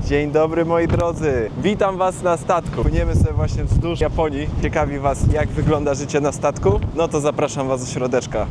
Dzień dobry moi drodzy, witam was na statku. Płyniemy sobie właśnie wzdłuż Japonii. Ciekawi was jak wygląda życie na statku? No to zapraszam was do środeczka.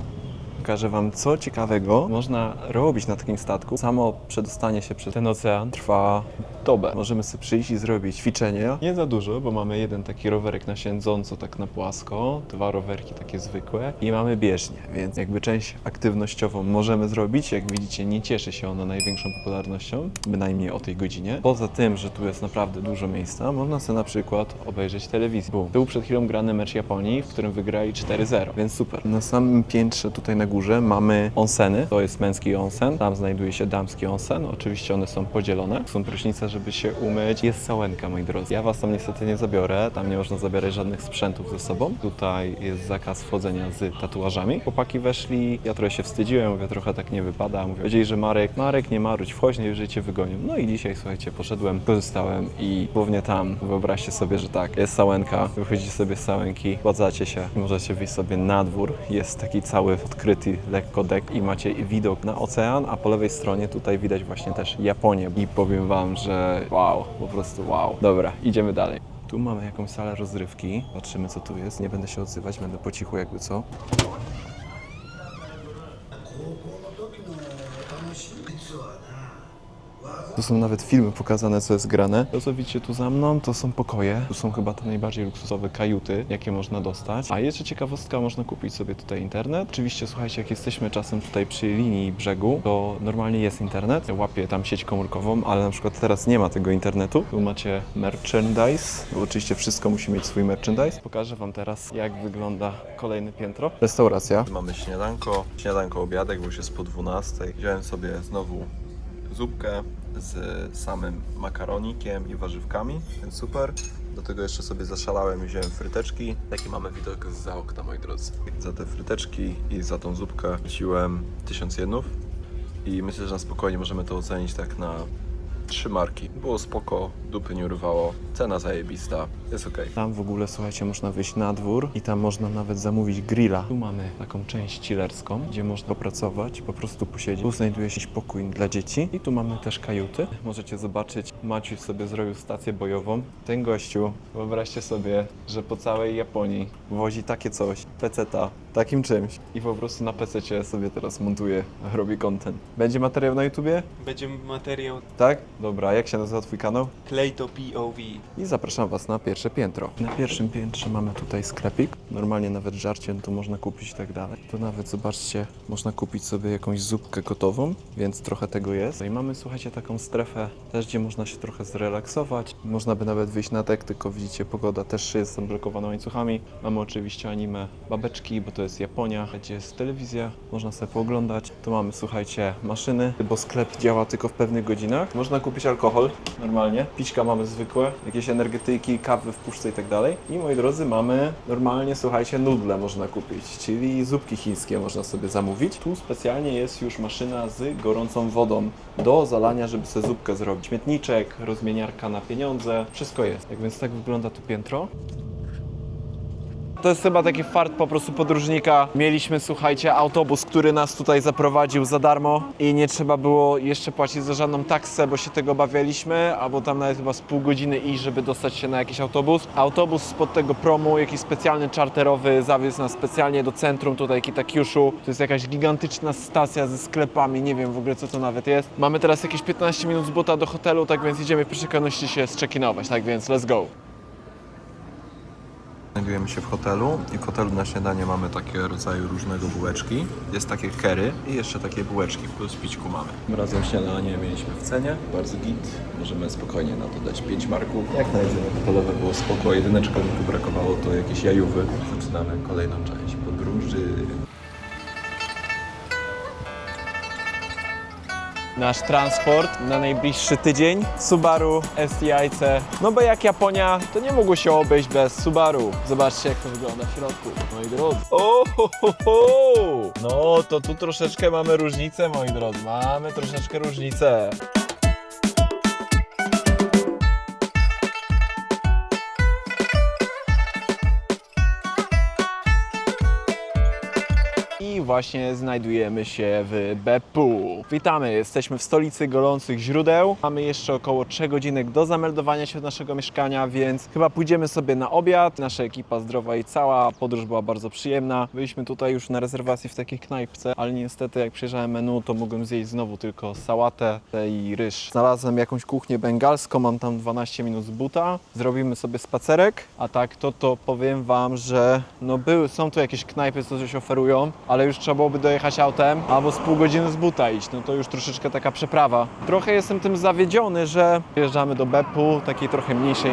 Pokażę wam co ciekawego można robić na takim statku. Samo przedostanie się przez ten ocean trwa dobę. Możemy sobie przyjść i zrobić ćwiczenia. Nie za dużo, bo mamy jeden taki rowerek na siedząco, tak na płasko, 2 rowerki takie zwykłe i mamy bieżnię, więc jakby część aktywnościową możemy zrobić. Jak widzicie, nie cieszy się ona największą popularnością, bynajmniej o tej godzinie. Poza tym, że tu jest naprawdę dużo miejsca, można sobie na przykład obejrzeć telewizję. Był przed chwilą grany mecz Japonii, w którym wygrali 4-0, więc super. Na samym piętrze tutaj na górze mamy onseny. To jest męski onsen, tam znajduje się damski onsen. Oczywiście one są podzielone. Są prysznice, żeby się umyć. Jest sałenka, moi drodzy. Ja was tam niestety nie zabiorę. Tam nie można zabierać żadnych sprzętów ze sobą. Tutaj jest zakaz wchodzenia z tatuażami. Chłopaki weszli, ja trochę się wstydziłem, mówię, trochę tak nie wypada. Mówię, powiedzieli, że Marek, nie maruć, wchodź, najwyżej cię wygonią. No i dzisiaj, słuchajcie, poszedłem, korzystałem i głównie tam, wyobraźcie sobie, że tak, jest sałenka, wychodzicie sobie z sałenki, władzacie się i możecie wyjść sobie na dwór. Jest taki cały odkryty lekko dek i macie widok na ocean, a po lewej stronie tutaj widać właśnie też Japonię. I powiem wam, że wow, po prostu wow. Dobra, idziemy dalej. Tu mamy jakąś salę rozrywki. Patrzymy co tu jest. Nie będę się odzywać, będę po cichu jakby co. Tu są nawet filmy pokazane, co jest grane. To, co widzicie tu za mną, to są pokoje. Tu są chyba te najbardziej luksusowe kajuty, jakie można dostać. A jeszcze ciekawostka, można kupić sobie tutaj internet. Oczywiście, słuchajcie, jak jesteśmy czasem tutaj przy linii brzegu, to normalnie jest internet. Łapię tam sieć komórkową, ale na przykład teraz nie ma tego internetu. Tu macie merchandise, bo oczywiście wszystko musi mieć swój merchandise. Pokażę wam teraz, jak wygląda kolejne piętro. Restauracja. Mamy śniadanko, obiadek, bo już jest po 12. Wziąłem sobie znowu zupkę z samym makaronikiem i warzywkami, więc super. Do tego jeszcze sobie zaszalałem i wziąłem fryteczki. Taki mamy widok zza okna, moi drodzy. Za te fryteczki i za tą zupkę płaciłem 1000 jenów i myślę, że na spokojnie możemy to ocenić tak na 3 marki. Było spoko, dupy nie urwało, cena zajebista, jest okej. Tam w ogóle, słuchajcie, można wyjść na dwór i tam można nawet zamówić grilla. Tu mamy taką część chillerską, gdzie można popracować, po prostu posiedzieć. Tu znajduje się pokój dla dzieci i tu mamy też kajuty. Możecie zobaczyć, Maciuś sobie zrobił stację bojową. Ten gościu, wyobraźcie sobie, że po całej Japonii wozi takie coś, peceta, takim czymś i po prostu na pececie sobie teraz montuje, robi content. Będzie materiał na YouTubie? Będzie materiał Tak? Dobra, jak się nazywa twój kanał? Clayto POV. I zapraszam was na pierwsze piętro. Na pierwszym piętrze mamy tutaj sklepik. Normalnie nawet żarcie tu można kupić i tak dalej. Tu nawet, zobaczcie, można kupić sobie jakąś zupkę gotową, więc trochę tego jest. No i mamy, słuchajcie, taką strefę też, gdzie można się trochę zrelaksować. Można by nawet wyjść na dek, tylko widzicie, pogoda też jest zablokowana łańcuchami. Mamy oczywiście anime babeczki, bo to jest Japonia, gdzie jest telewizja, można sobie pooglądać. Tu mamy, słuchajcie, maszyny, bo sklep działa tylko w pewnych godzinach. Można kupić alkohol normalnie, pićka mamy zwykłe, jakieś energetyki, kawy w puszce i tak dalej. I moi drodzy, mamy normalnie, słuchajcie, nudle można kupić, czyli zupki chińskie można sobie zamówić. Tu specjalnie jest już maszyna z gorącą wodą do zalania, żeby sobie zupkę zrobić. Śmietniczek, rozmieniarka na pieniądze, wszystko jest. Tak więc tak wygląda tu piętro. To jest chyba taki fart po prostu podróżnika. Mieliśmy, słuchajcie, autobus, który nas tutaj zaprowadził za darmo i nie trzeba było jeszcze płacić za żadną taksę, bo się tego obawialiśmy, albo tam nawet chyba z pół godziny iść, żeby dostać się na jakiś autobus. Autobus spod tego promu, jakiś specjalny czarterowy, zawiózł nas specjalnie do centrum tutaj Kitakyushu. To jest jakaś gigantyczna stacja ze sklepami, nie wiem w ogóle co to nawet jest. Mamy teraz jakieś 15 minut z buta do hotelu, tak więc idziemy w pierwszej kolejności się zcheck-inować, tak więc let's go. Znajdujemy się w hotelu i w hotelu na śniadanie mamy takie rodzaju różnego bułeczki. Jest takie curry i jeszcze takie bułeczki plus pićku mamy. Tym razem śniadanie mieliśmy w cenie, bardzo git. Możemy spokojnie na to dać 5 marków. Jak na jedzenie hotelowe było spoko, jedyneczka mi tu brakowało to jakieś jajówy. Zaczynamy kolejną część podróży. Nasz transport na najbliższy tydzień. Subaru STI-C. No bo jak Japonia, to nie mogło się obejść bez Subaru. Zobaczcie, jak to wygląda w środku, moi drodzy. O, ho, ho, ho. No to tu troszeczkę mamy różnicę, moi drodzy. Mamy troszeczkę różnicę. właśnie znajdujemy się w Beppu. Witamy, jesteśmy w stolicy golących źródeł. Mamy jeszcze około 3 godzinek do zameldowania się do naszego mieszkania, więc chyba pójdziemy sobie na obiad. Nasza ekipa zdrowa i cała, podróż była bardzo przyjemna. Byliśmy tutaj już na rezerwacji w takiej knajpce, ale niestety jak przejrzałem menu, to mogłem zjeść znowu tylko sałatę i ryż. Znalazłem jakąś kuchnię bengalską, mam tam 12 minut z buta. Zrobimy sobie spacerek, a tak to powiem Wam, że no są tu jakieś knajpy, co coś oferują, ale już trzeba byłoby dojechać autem albo z pół godziny z buta iść, no to już troszeczkę taka przeprawa. Trochę jestem tym zawiedziony, że jeżdżamy do Beppu, takiej trochę mniejszej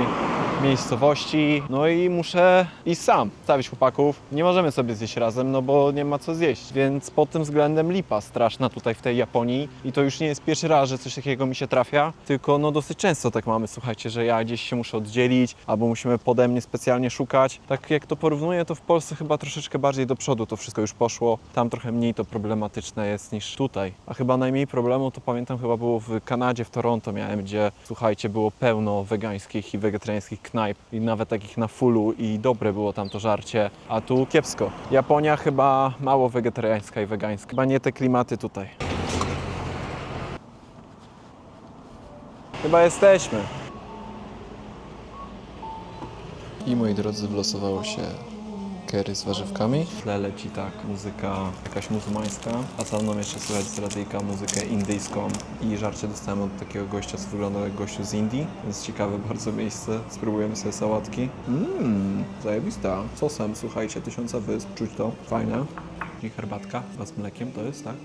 miejscowości, no i muszę iść sam, stawić chłopaków. Nie możemy sobie zjeść razem, no bo nie ma co zjeść, więc pod tym względem lipa straszna tutaj w tej Japonii i to już nie jest pierwszy raz, że coś takiego mi się trafia, tylko no dosyć często tak mamy, słuchajcie, że ja gdzieś się muszę oddzielić, albo musimy pode mnie specjalnie szukać. Tak jak to porównuję, to w Polsce chyba troszeczkę bardziej do przodu to wszystko już poszło, tam trochę mniej to problematyczne jest niż tutaj, a chyba najmniej problemu to pamiętam chyba było w Kanadzie, w Toronto miałem, gdzie słuchajcie, było pełno wegańskich i wegetariańskich knajp i nawet takich na fullu i dobre było tam to żarcie, a tu kiepsko. Japonia chyba mało wegetariańska i wegańska. Chyba nie te klimaty tutaj. Chyba jesteśmy. I moi drodzy, wylosowało się curry z warzywkami. W tle leci tak muzyka jakaś muzułmańska, a za mną jeszcze słychać z radyjka muzykę indyjską i żarcie dostałem od takiego gościa, co wygląda jak gościu z Indii, więc ciekawe bardzo miejsce. Spróbujemy sobie sałatki. Zajebista. Sosem, słuchajcie, 1000 wysp, czuć to, fajne. I herbatka z mlekiem to jest, tak?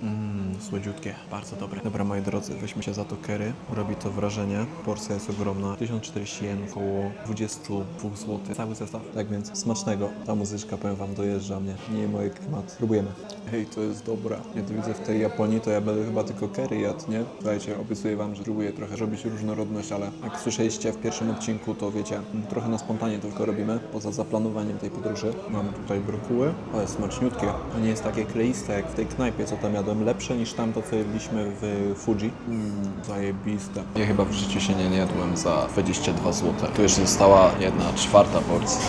Słodziutkie, bardzo dobre. Dobra, moi drodzy, weźmy się za to curry. Robi to wrażenie. Porcja jest ogromna. 1040 jen, około 22 zł. Cały zestaw. Tak więc smacznego. Ta muzyczka, powiem Wam, dojeżdża mnie. Nie moje klimat. Spróbujemy. Hej, to jest dobra. Ja to widzę w tej Japonii, to ja będę chyba tylko curry jadł, nie? Słuchajcie, obiecuję Wam, że próbuję trochę robić różnorodność, ale jak słyszeliście w pierwszym odcinku, to wiecie, trochę na spontanie tylko robimy, poza zaplanowaniem tej podróży. Mamy tutaj brokuły, ale smaczniutkie. To nie jest takie kleiste jak w tej knajpie, co tam jadłem. Lepsze niż tamto, co jedliśmy w Fuji. Zajebiste. Ja chyba w życiu się nie jadłem za 22 zł. Tu jeszcze została 1/4 porcji.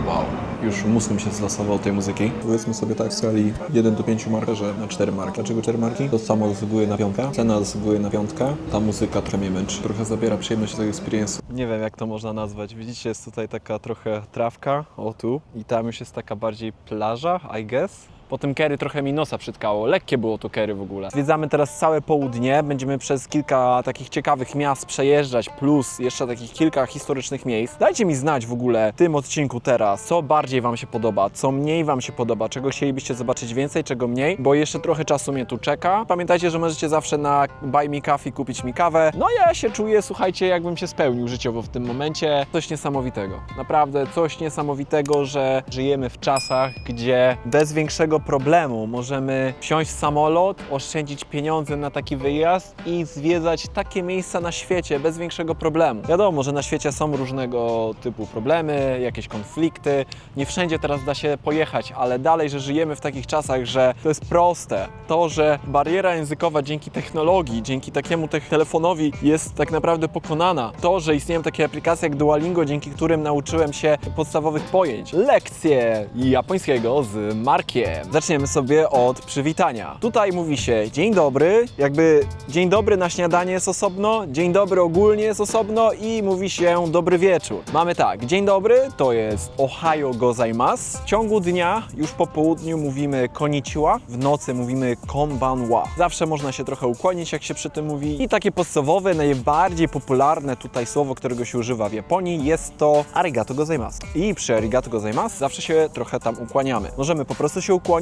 Wow. Już mózg mi się zlasował tej muzyki. Powiedzmy sobie tak w skali 1 do 5 mark, że na 4 marki. Dlaczego 4 marki? To samo zasługuje na 5. Cena zasługuje na 5. Ta muzyka trochę mnie męczy. Trochę zabiera przyjemność tego experience'u. Nie wiem, jak to można nazwać. Widzicie, jest tutaj taka trochę trawka, o tu. I tam już jest taka bardziej plaża, I guess. Po tym curry trochę mi nosa przytkało. Lekkie było to curry w ogóle. Zwiedzamy teraz całe południe. Będziemy przez kilka takich ciekawych miast przejeżdżać, plus jeszcze takich kilka historycznych miejsc. Dajcie mi znać w ogóle w tym odcinku teraz, co bardziej Wam się podoba, co mniej Wam się podoba, czego chcielibyście zobaczyć więcej, czego mniej, bo jeszcze trochę czasu mnie tu czeka. Pamiętajcie, że możecie zawsze na Buy Me Coffee kupić mi kawę. No ja się czuję, słuchajcie, jakbym się spełnił życiowo w tym momencie. Coś niesamowitego. Naprawdę coś niesamowitego, że żyjemy w czasach, gdzie bez większego problemu możemy wsiąść w samolot, oszczędzić pieniądze na taki wyjazd i zwiedzać takie miejsca na świecie bez większego problemu. Wiadomo, że na świecie są różnego typu problemy, jakieś konflikty, nie wszędzie teraz da się pojechać, ale dalej, że żyjemy w takich czasach, że to jest proste. To, że bariera językowa dzięki technologii, dzięki takiemu telefonowi jest tak naprawdę pokonana. To, że istnieją takie aplikacje jak Duolingo, dzięki którym nauczyłem się podstawowych pojęć. Lekcje japońskiego z Markiem. Zaczniemy sobie od przywitania. Tutaj mówi się dzień dobry, jakby dzień dobry na śniadanie jest osobno, dzień dobry ogólnie jest osobno i mówi się dobry wieczór. Mamy tak, dzień dobry to jest ohayo gozaimasu. W ciągu dnia, już po południu mówimy konnichiwa, w nocy mówimy konbanwa. Zawsze można się trochę ukłonić, jak się przy tym mówi. I takie podstawowe, najbardziej popularne tutaj słowo, którego się używa w Japonii, jest to arigato gozaimasu. I przy arigato gozaimasu zawsze się trochę tam ukłaniamy. Możemy po prostu się ukłonić,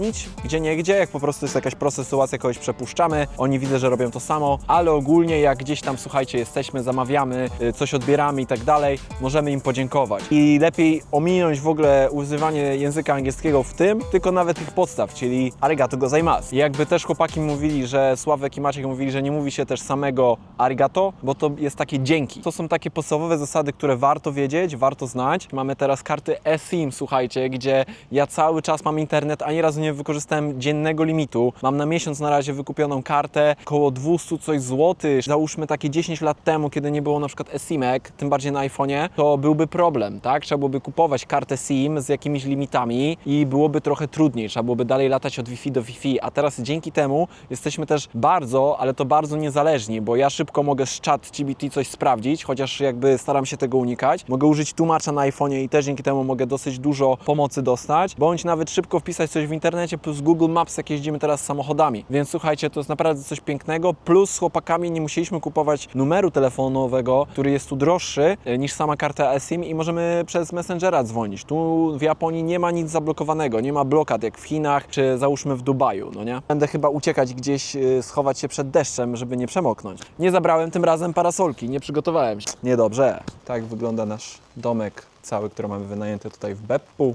gdzieniegdzie, jak po prostu jest jakaś prosta sytuacja, kogoś przepuszczamy, oni widzę, że robią to samo, ale ogólnie jak gdzieś tam, słuchajcie, jesteśmy, zamawiamy, coś odbieramy i tak dalej, możemy im podziękować. I lepiej ominąć w ogóle używanie języka angielskiego w tym, tylko nawet tych podstaw, czyli arigato gozaimasu. I jakby też chłopaki mówili, że Sławek i Maciek mówili, że nie mówi się też samego arigato, bo to jest takie dzięki. To są takie podstawowe zasady, które warto wiedzieć, warto znać. Mamy teraz karty eSIM, słuchajcie, gdzie ja cały czas mam internet, ani razu nie wykorzystałem dziennego limitu. Mam na miesiąc na razie wykupioną kartę, około 200 coś złotych. Załóżmy takie 10 lat temu, kiedy nie było na przykład eSIM-ek, tym bardziej na iPhone'ie, to byłby problem, tak? Trzeba byłoby kupować kartę SIM z jakimiś limitami i byłoby trochę trudniej. Trzeba byłoby dalej latać od Wi-Fi do Wi-Fi, a teraz dzięki temu jesteśmy też bardzo, ale to bardzo niezależni, bo ja szybko mogę z ChatGPT coś sprawdzić, chociaż jakby staram się tego unikać. Mogę użyć tłumacza na iPhone'ie i też dzięki temu mogę dosyć dużo pomocy dostać, bądź nawet szybko wpisać coś w internecie, plus Google Maps, jak jeździmy teraz samochodami. Więc słuchajcie, to jest naprawdę coś pięknego, plus z chłopakami nie musieliśmy kupować numeru telefonowego, który jest tu droższy niż sama karta eSIM i możemy przez Messengera dzwonić. Tu w Japonii nie ma nic zablokowanego, nie ma blokad jak w Chinach, czy załóżmy w Dubaju, no nie? Będę chyba uciekać gdzieś, schować się przed deszczem, żeby nie przemoknąć. Nie zabrałem tym razem parasolki, nie przygotowałem się. Niedobrze. Tak wygląda nasz domek cały, który mamy wynajęty tutaj w Beppu.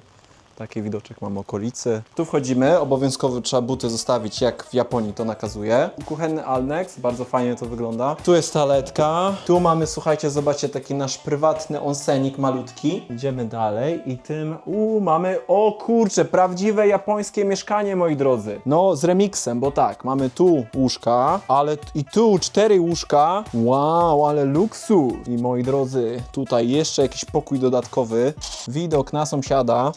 Taki widoczek mam okolicy. Tu wchodzimy, obowiązkowo trzeba buty zostawić, jak w Japonii to nakazuje. Kuchenny Alnex, bardzo fajnie to wygląda. Tu jest toaletka. Tu mamy, słuchajcie, zobaczcie, taki nasz prywatny onsenik malutki. Idziemy dalej i tym, mamy, o kurczę, prawdziwe japońskie mieszkanie, moi drodzy. No, z remixem, bo tak, mamy tu łóżka, ale i tu 4 łóżka. Wow, ale luksus. I moi drodzy, tutaj jeszcze jakiś pokój dodatkowy. Widok na sąsiada.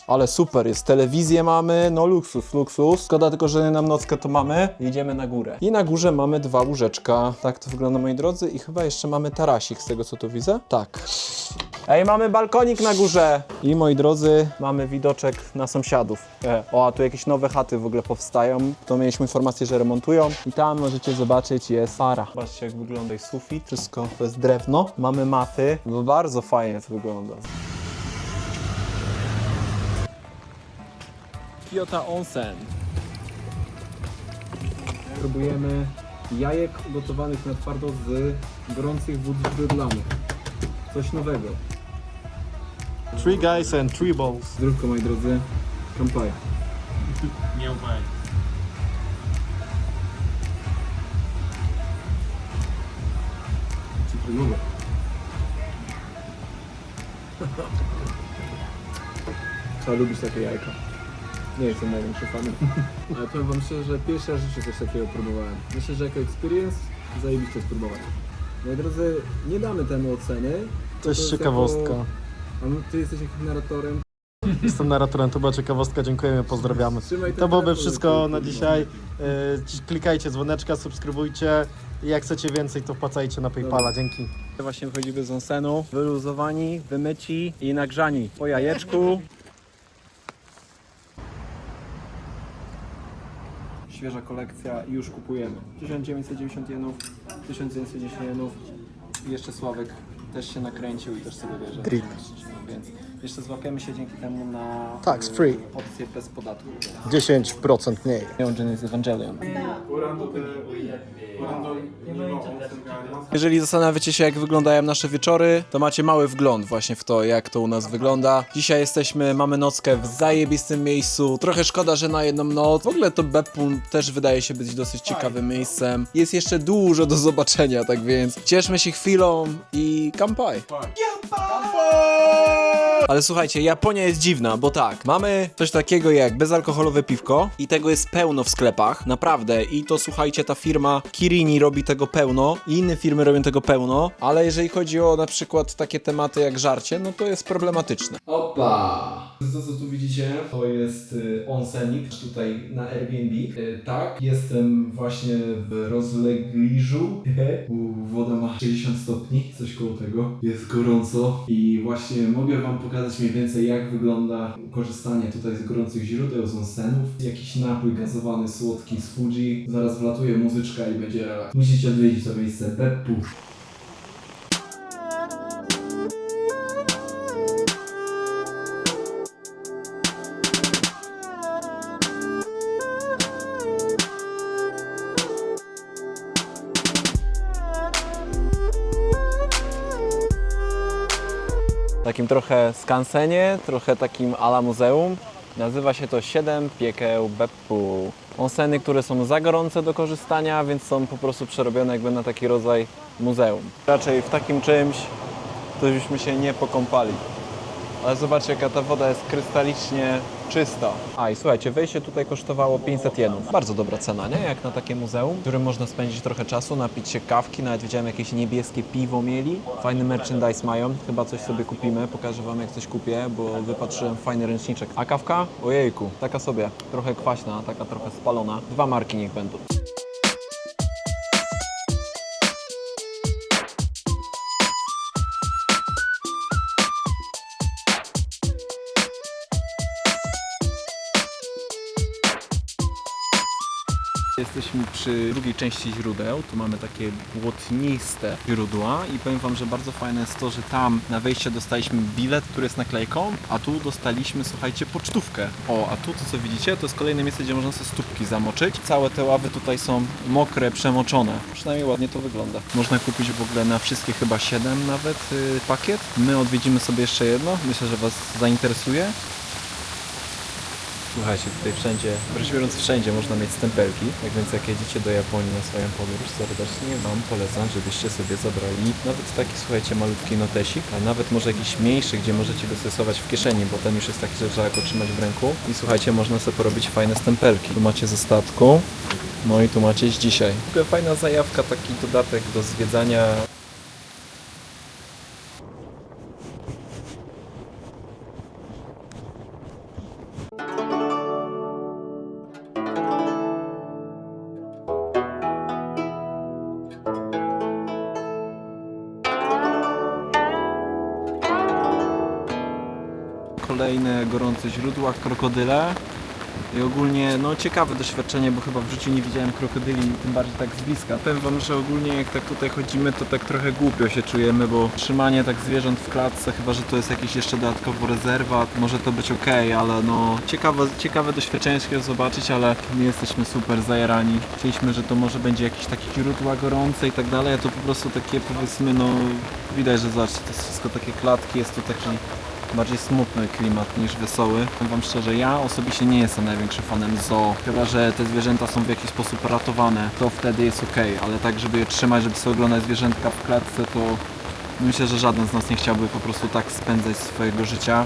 Ale super jest, telewizję mamy, no luksus, luksus. Szkoda tylko, że nam nockę to mamy. Jedziemy na górę. I na górze mamy 2 łóżeczka. Tak to wygląda, moi drodzy. I chyba jeszcze mamy tarasik, z tego co tu widzę. Tak. Ej, mamy balkonik na górze. I moi drodzy, mamy widoczek na sąsiadów. O, a tu jakieś nowe chaty w ogóle powstają. To mieliśmy informację, że remontują. I tam możecie zobaczyć, jest para. Zobaczcie, jak wygląda sufit. Wszystko to jest drewno. Mamy maty. No, bardzo fajnie to wygląda. Kyoto Onsen. Próbujemy jajek ugotowanych na twardo z gorących wód źródlanych. Coś nowego. 3 guys and 3 balls. Zdrówko, moi drodzy. Kampai. Miał baj. Cytrynowe. Trzeba lubić takie jajka. Nie jestem największym fanem. Ale powiem wam szczerze, że pierwszy raz w życiu coś takiego próbowałem. Myślę, że jako experience zajebiście spróbować. Moi drodzy, nie damy temu oceny. To jest ciekawostka. A ty jesteś jakimś narratorem. Jestem narratorem, to była ciekawostka, dziękujemy, pozdrawiamy. Trzymaj ten To byłoby telefon, wszystko na kurwa. dzisiaj. Klikajcie dzwoneczka, subskrybujcie. I jak chcecie więcej, to wpłacajcie na PayPala. Dzięki. Właśnie wychodzimy z onsenu, wyluzowani, wymyci i nagrzani po jajeczku. Świeża kolekcja i już kupujemy. 1990 jenów, 1910 jenów i jeszcze Sławek też się nakręcił i też sobie bierze. Drip. Więc jeszcze złapiemy się dzięki temu na Tax free. opcję bez podatku. 10% mniej. Neon Genesis Evangelion. Jeżeli zastanawiacie się, jak wyglądają nasze wieczory, to macie mały wgląd właśnie w to, jak to u nas wygląda. Dzisiaj mamy nockę w zajebistym miejscu. Trochę szkoda, że na jedną noc. W ogóle to Beppu też wydaje się być dosyć ciekawym miejscem. Jest jeszcze dużo do zobaczenia, tak więc cieszmy się chwilą i kampai. Ale słuchajcie, Japonia jest dziwna, bo tak, mamy coś takiego jak bezalkoholowe piwko i tego jest pełno w sklepach, naprawdę. I to słuchajcie, ta firma Kirini robi tego pełno i inne firmy robią tego pełno, ale jeżeli chodzi o na przykład takie tematy jak żarcie, no to jest problematyczne. Opa! To co tu widzicie, to jest onsenik tutaj na Airbnb. Tak, jestem właśnie w rozlegliżu. Woda ma 60 stopni, coś koło tego. Jest gorąco i właśnie mogę wam pokazać mniej więcej, jak wygląda korzystanie tutaj z gorących źródeł, z onsenów. Jakiś napój gazowany, słodki z Fuji. Zaraz wlatuje muzyczka i będzie relaks. Musicie odwiedzić to miejsce Beppu. Takim trochę skansenie, trochę takim ala muzeum. Nazywa się to 7 piekieł Beppu. Onseny, które są za gorące do korzystania, więc są po prostu przerobione jakby na taki rodzaj muzeum. Raczej w takim czymś to byśmy się nie pokąpali. Ale zobaczcie, jaka ta woda jest krystalicznie czysta. A i słuchajcie, wejście tutaj kosztowało 500 jenów. Bardzo dobra cena, nie? Jak na takie muzeum, w którym można spędzić trochę czasu, napić się kawki, nawet widziałem jakieś niebieskie piwo mieli. Fajny merchandise mają, chyba coś sobie kupimy, pokażę wam jak coś kupię, bo wypatrzyłem fajny ręczniczek. A kawka? Ojejku, taka sobie, trochę kwaśna, taka trochę spalona. 2 marki niech będą. Jesteśmy przy drugiej części źródeł, tu mamy takie błotniste źródła i powiem wam, że bardzo fajne jest to, że tam na wejście dostaliśmy bilet, który jest naklejką, a tu dostaliśmy, słuchajcie, pocztówkę. O, a tu to co widzicie, to jest kolejne miejsce, gdzie można sobie stópki zamoczyć. Całe te ławy tutaj są mokre, przemoczone. Przynajmniej ładnie to wygląda. Można kupić w ogóle na wszystkie chyba 7 nawet pakiet. My odwiedzimy sobie jeszcze jedno, myślę, że was zainteresuje. Słuchajcie, tutaj wszędzie, wręcz biorąc wszędzie można mieć stempelki, tak więc jak jedziecie do Japonii na swoją podróż, serdecznie Wam polecam, żebyście sobie zabrali nawet taki, słuchajcie, malutki notesik, a nawet może jakiś mniejszy, gdzie możecie go stosować w kieszeni, bo ten już jest taki, że trzeba go trzymać w ręku i słuchajcie, można sobie porobić fajne stempelki. Tu macie ze statku, no i tu macie z dzisiaj. W ogóle fajna zajawka, taki dodatek do zwiedzania. Kolejne gorące źródła, krokodyle i ogólnie no ciekawe doświadczenie, bo chyba w życiu nie widziałem krokodyli, tym bardziej tak z bliska. Powiem wam, że ogólnie jak tak tutaj chodzimy, to tak trochę głupio się czujemy, bo trzymanie tak zwierząt w klatce, chyba że to jest jakiś jeszcze dodatkowo rezerwat, może to być ok, ale no ciekawe doświadczenie chciałem zobaczyć, ale my jesteśmy super zajarani. Chcieliśmy, że to może będzie jakieś takie źródła gorące i tak dalej, a to po prostu takie powiedzmy, no widać, że zobaczcie, to jest wszystko takie klatki, jest to taki bardziej smutny klimat niż wesoły. Powiem wam szczerze, ja osobiście nie jestem największym fanem zoo. Chyba że te zwierzęta są w jakiś sposób ratowane, to wtedy jest ok, ale tak żeby je trzymać, żeby sobie oglądać zwierzętka w klatce, to myślę, że żaden z nas nie chciałby po prostu tak spędzać swojego życia,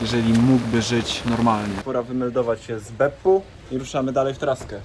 jeżeli mógłby żyć normalnie. Pora wymeldować się z Beppu i ruszamy dalej w traskę.